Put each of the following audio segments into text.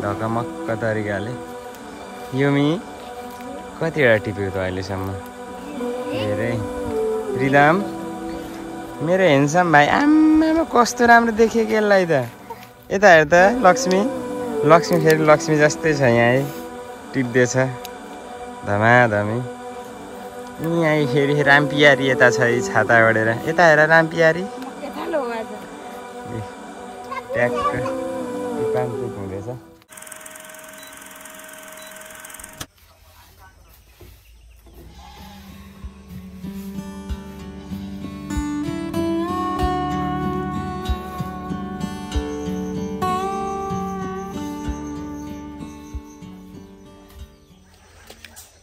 ढकमक्क तरिकाले युमी कतिवटा टिप्यो त अहिलेसम्म धेरै रिदम मेरो हेन्सम भाइ आम्मामा कस्तो राम्रो देखियो कि यसलाई त यता हेर त लक्ष्मी फेरि लक्ष्मी जस्तै छ यहाँ है टिप्दैछ धमाधमी यहाँ फेरि रामपियारी यता छ है छाता ओढेर यता हेर रामपियारी ट्याक्क टिपानटिप हुँदैछ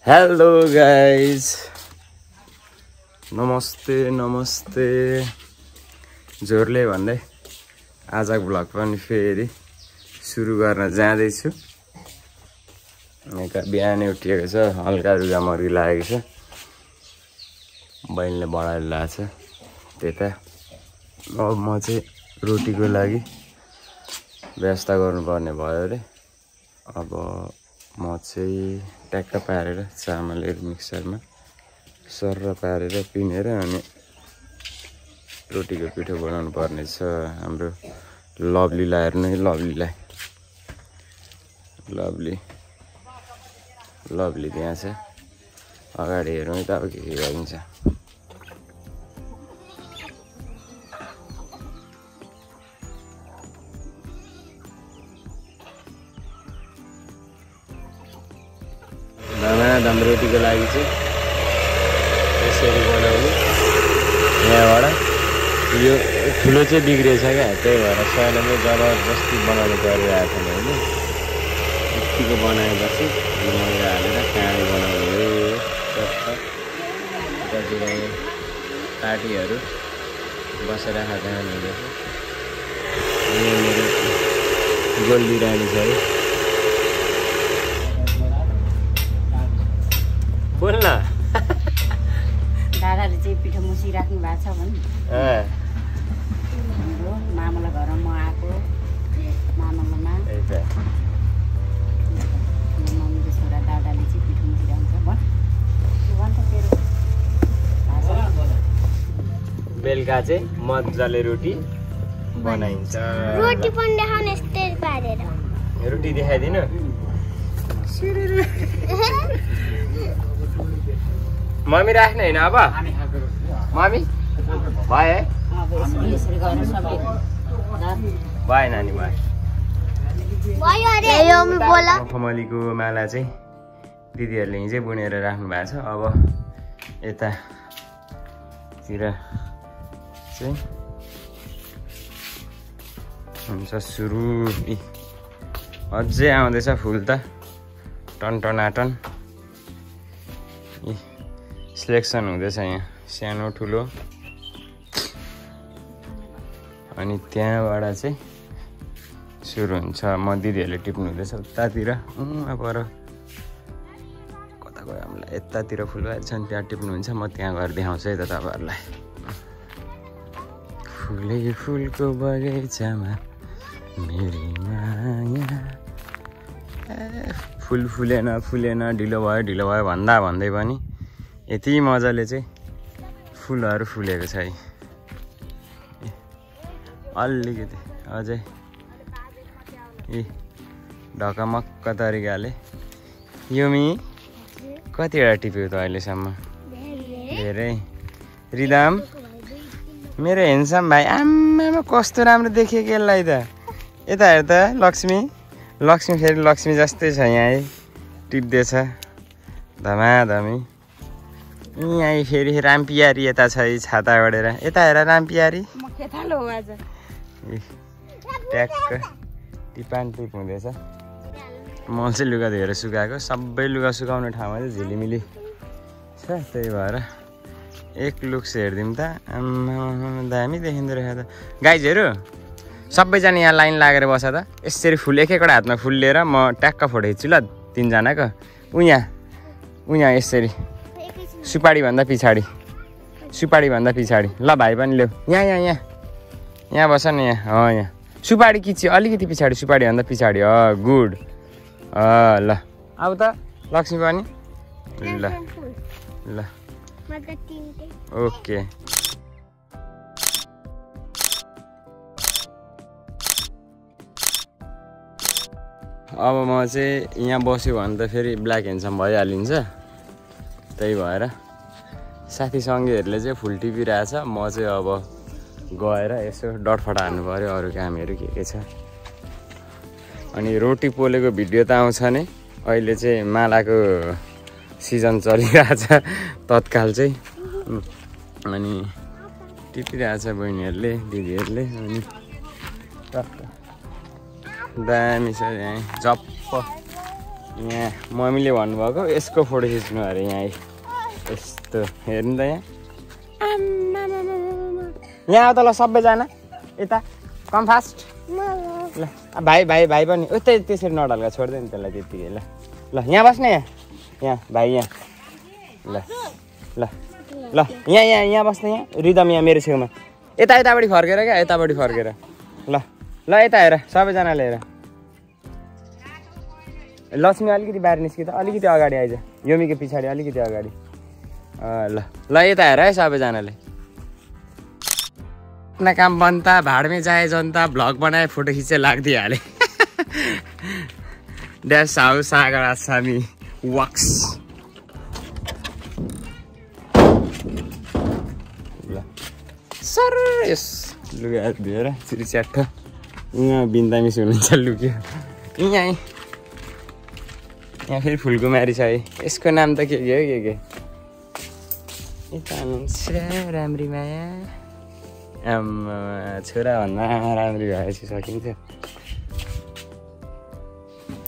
हेलो गाइज नमस्ते जोरले भन्दै आजको भ्लग पनि फेरि सुरु गर्न जाँदैछु बिहानै उठिएको छ हल्का रुगा मर्गी लागेको छ बहिनीले बढाएर ल्याएको छ त्यता अब म चाहिँ रोटीको लागि व्यवस्था गर्नुपर्ने भयो अरे अब म चाहिँ ट्याक्क पारेर चामलहरू मिक्सरमा सर्र पारेर पिनेर अनि रोटीको पिठो बनाउनु पर्ने छ हाम्रो लभलीलाई हेर्नु है लभली त्यहाँ छ अगाडि हेरौँ त अब के गरिन्छ दाम रोटीको लागि चाहिँ यसरी बनाउने यहाँबाट यो ठुलो चाहिँ बिग्रेछ क्या त्यही भएर सानोमै जबरजस्ती बनाउनु परिरहेको छ होइन यत्तिको बनाएपछि मैदा हालेर काँडे बनाउने कतिवटा पार्टीहरू बसेर खाँदा हुँदैछ यो मेरो गोल्डी रानी छ है बोल्न दादाले चाहिँ पिठो मुसिराख्नु भएको छ भने हाम्रो मामालाई घरमा म आएको मामामा मम्मीको छोरा दादाले चाहिँ पिठो मुसिराख्छ भन त तेरो बेलुका चाहिँ मजाले रोटी बनाइन्छ रोटी पनि देखाउन यस्तै पारेर रोटी देखाइदिनु मम्मी राख्ने होइन अब मम्मी भयो भयो नानी भयो मखमलीको माला चाहिँ दिदीहरूले हिजै बुनेर राख्नु भएको छ अब यतातिर चाहिँ हुन्छ सुरु अझै आउँदैछ फुल त टनटनाटन सिलेक्सन हुँदैछ यहाँ सानो ठुलो अनि त्यहाँबाट चाहिँ सुरु हुन्छ म दिदीहरूले टिप्नु हुँदैछ उतातिर पर कता गयो हामीलाई यतातिर फुल भएको छ नि त्यहाँ टिप्नुहुन्छ म त्यहाँ गएर देखाउँछु है त तपाईँहरूलाई फुलै फुलको बगैँचामा मेरी माया फुल फुलेन ढिलो भयो भन्दै पनि यति मजाले चाहिँ फुलहरू फुलेको छ है अलिकति अझै ढकमक्क तरिकाले युमी कतिवटा टिप्यो त अहिलेसम्म धेरै रिदम मेरो हेन्सम भाइ आम्मामा कस्तो राम्रो देखियो कि यसलाई त यता हेर त लक्ष्मी फेरि लक्ष्मी जस्तै छ यहाँ है टिप्दैछ धमाधमी यहाँ फेरि रामपियारी यता छ है छाता ओढेर यता हेर रामपियारी ट्याक्क टिपानटिप हुँदैछ म चाहिँ लुगा धोएर सुकाएको सबै लुगा सुकाउने ठाउँमा चाहिँ झिलिमिली छ त्यही भएर एक लुक्स हेरिदिउँ त दामी देखिँदो रहेछ त गाइजहरू सबैजना यहाँ लाइन लागेर बस त यसरी फुल एकवटा हातमा फुल लिएर म ट्याक्क फोटो खिच्छु ल तिनजनाको उहाँ यसरी सुपारीभन्दा पछाडि ल भाइ पनि ल्याऊ यहाँ बस न यहाँ यहाँ सुपारी किच्यो अलिकति पछाडि सुपारी भन्दा पछाडि गुड ल अब त लक्ष्मी पनि ल ल ओके अब म चाहिँ यहाँ बस्यो भने त फेरि ब्ल्याक ह्यान्डसम भइहालिन्छ त्यही भएर साथी सङ्गीहरूले चाहिँ फुल टिपिरहेछ म चाहिँ अब गएर यसो डटफट हान्नु पऱ्यो अरू कामहरू के छ अनि रोटी पोलेको भिडियो त आउँछ नै अहिले चाहिँ मालाको सिजन चलिरहेछ तत्काल चाहिँ अनि टिपिरहेछ बहिनीहरूले दिदीहरूले अनि दामी छ यहाँ जप्प यहाँ मम्मीले भन्नुभएको यसको फोटो खिच्नु अरे यहाँ यस्तो हेर्नु त यहाँ आऊ त ल सबैजना यता कम फास्ट ल भाइ भाइ भाइ पनि उतै त्यसरी नडल्का छोड्दै नि त्यसलाई त्यत्तिकै ल ल यहाँ बस्ने यहाँ भाइ यहाँ ल ल ल यहाँ यहाँ यहाँ बस्ने यहाँ रिदम यहाँ मेरो छेउमा यतापट्टि फर्केर क्या यतापट्टि फर्केर ल ल यता हेर सबैजनाले हेर लक्ष्मी अलिकति बाहिर निस्कि त अलिकति अगाडि आइज योमीको पछाडि अलिकति अगाडि ल ल यता हेर है सबैजनाले अपना काम बनता भाडमै जाए जनता भ्लग बनाए फोटो खिचे लाग्दिहाले ड्यास हाउस सागर आसामी वक्स ल सर यस लुगाहरू धोएर चिरी च्याट्ठ यहाँ बिन्दामिस हुनुहुन्छ लुक्यो यहाँ फेरि फुलकुमारी छ है यसको नाम त के हो के राम्री माया छोरा भन्दा राम्री भएपछि सकिन्छ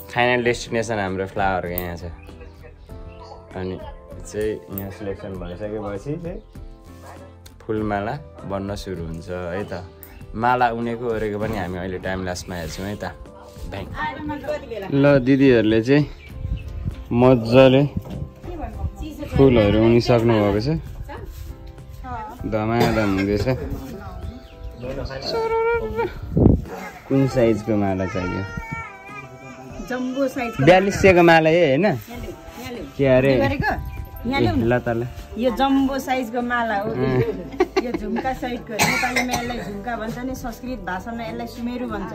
फाइनल डेस्टिनेसन हाम्रो फ्लावरको यहाँ छ अनि चाहिँ यहाँ सिलेक्सन भइसकेपछि चाहिँ फुलमाला बन्न सुरु हुन्छ है त माला उनेको ओरेको पनि हामी अहिले टाइम लास्टमा हेर्छौँ है त भाइ ल दिदीहरूले चाहिँ मजाले फुलहरू उनिसक्नु भएको छ धमाधम हुँदैछ कुन साइजको माला चाहियो 4200 को माला होइन के अरे ल त ल यो जम्बो साइजको माला हो यो झुम्का साइजको नेपालीमा यसलाई झुम्का भन्छ नि संस्कृत भाषामा यसलाई सुमेरु भन्छ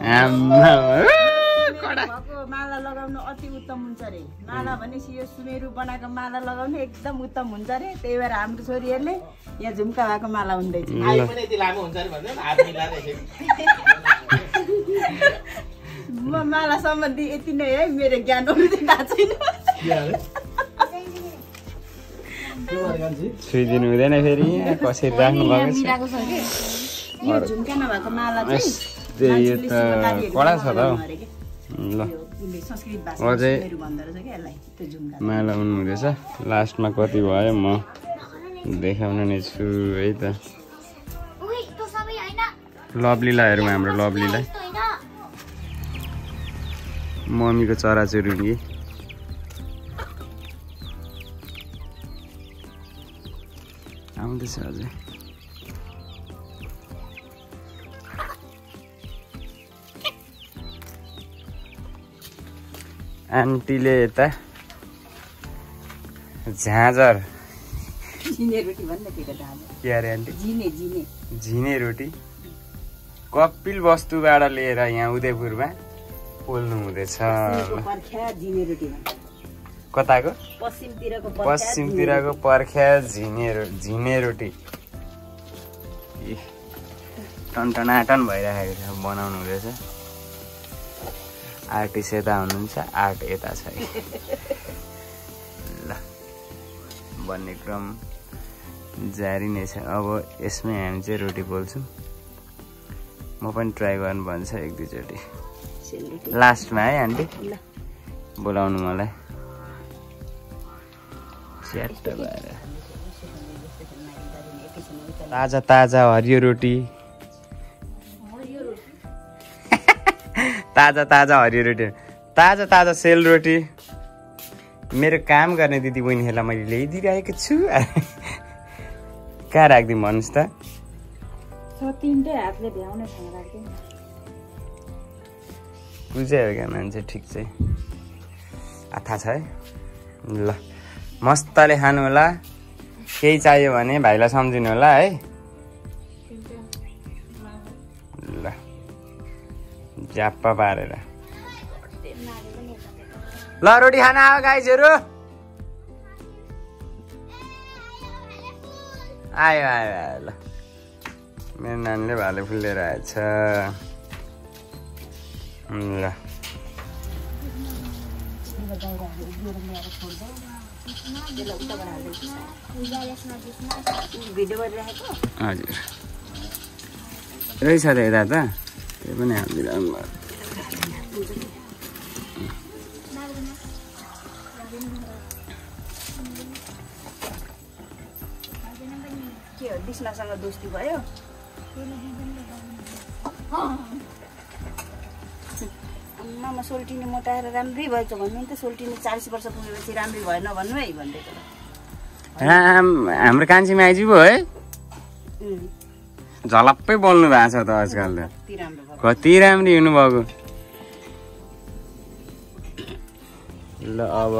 माला लगाउनु अति उत्तम हुन्छ रे माला भनेपछि यो सुमेरु बनाएको माला लगाउनु एकदम उत्तम हुन्छ रे त्यही भएर हाम्रो छोरीहरूले यहाँ झुम्का भएको माला हुँदैछ म माला सम्बन्धी यति नै है मेरो ज्ञान छुइदिनु हुँदैन फेरि कसरी राख्नु भएको छ यो झुम्का नभएको माला चाहिँ यो त कडा छ त ल अझै माला उन्नु हुँदैछ लास्टमा कति भयो म देखाउन नै छु है त लभलीलाई हेरौँ हाम्रो लभलीलाई मम्मीको चराचुरुङ्गी आउँदैछ अझै आन्टीले यता झाँझर के अरे आन्टी झिने रोटी कपिल वस्तुबाट लिएर यहाँ उदयपुरमा पोल्नु हुँदैछ कताको पश्चिमतिरको पर्ख्या झिने रोटी टनटनाटन भइरहेको छ बनाउनु हुँदैछ आर्टिस्ट यता हुनुहुन्छ आर्ट यता छ ल भन्ने क्रम जारी नै छ अब यसमै हामी चाहिँ रोटी पोल्छौँ म पनि ट्राई गर्नु भन्छ एक दुईचोटि लास्टमा है आन्टी बोलाउनु मलाई स्याट्ट भएर ताजा ताजा हरियो रोटी ताजा ताजा हरियो रोटी ताजा ताजा सेल रोटी मेरो काम गर्ने दिदी बहिनीहरूलाई मैले ल्याइदिइरहेको छु कहाँ राखिदिउँ भन्नुहोस् त बुझ्यो क्या मान्छे ठिक चाहिँ थाहा छ है ल मस्तले खानु होला केही चाहियो भने भाइलाई सम्झिनु होला है ल ज्याप्पा पारेर ल रोटी खान आयो गाइजहरू आयो आयो आयो ल मेरो नानीले भाले फुल लिएर आएछ ल हजुर रहेछ त यता त त्यही पनि हालिदिनु के हो बिस्नासँग दोस्ती भयो मामा सोल्टिनी मोटाएर राम्रै भएछ भन्नु नि त सोल्टिनी 40 वर्ष पुगेपछि राम्रै भएन भन्नु है भन्दैछ हाम्रो कान्छी माइजी पो है झलप्पै बोल्नु भएको छ त आजकल त कति राम्रो हुनुभएको ल अब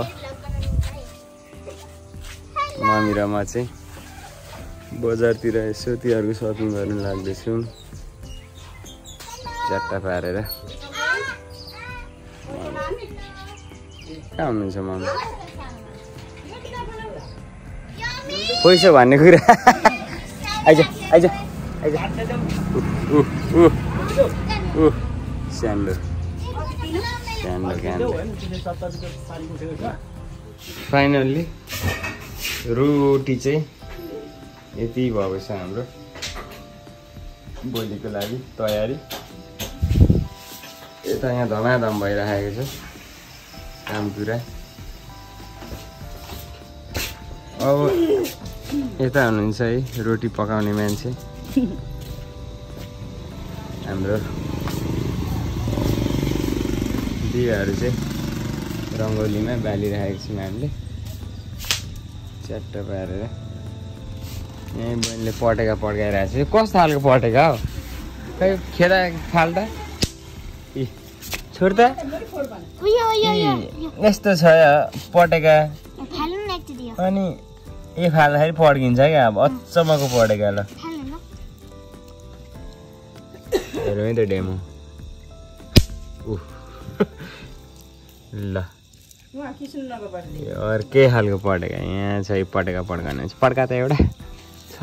मम्मी र म चाहिँ बजारतिर यसो तिहारको सपिङ गर्नु लाग्दैछु चट्टा पारेर कहाँ हुनुहुन्छ मम्मी पैसा भन्ने कुरा आइज आइज आइज स्यान्डो स्यान्डो क्यान्डो फाइनल्ली रोटी चाहिँ यति भएको छ हाम्रो भोलिको लागि तयारी यता यहाँ धमाधम भइरहेको छ काम पुरा अब यता हुनुहुन्छ है रोटी पकाउने मान्छे हाम्रो दिवाहरू चाहिँ रङ्गोलीमा बालिरहेको छौँ हामीले च्याट्ट पारेर यहीँ बहिनीले पटेका पड्काइरहेको छ कस्तो खालको पटेका हो खै खेदा फाल्टा इ छोड त यस्तो छ पटेका अनि यो फाल्दाखेरि पड्किन्छ क्या अब अचम्मको पटेका ल हेरौँ है त डेमो ल अर्कै खालको पटेका यहाँ छ पटेका पड्काउने पड्का त एउटा छ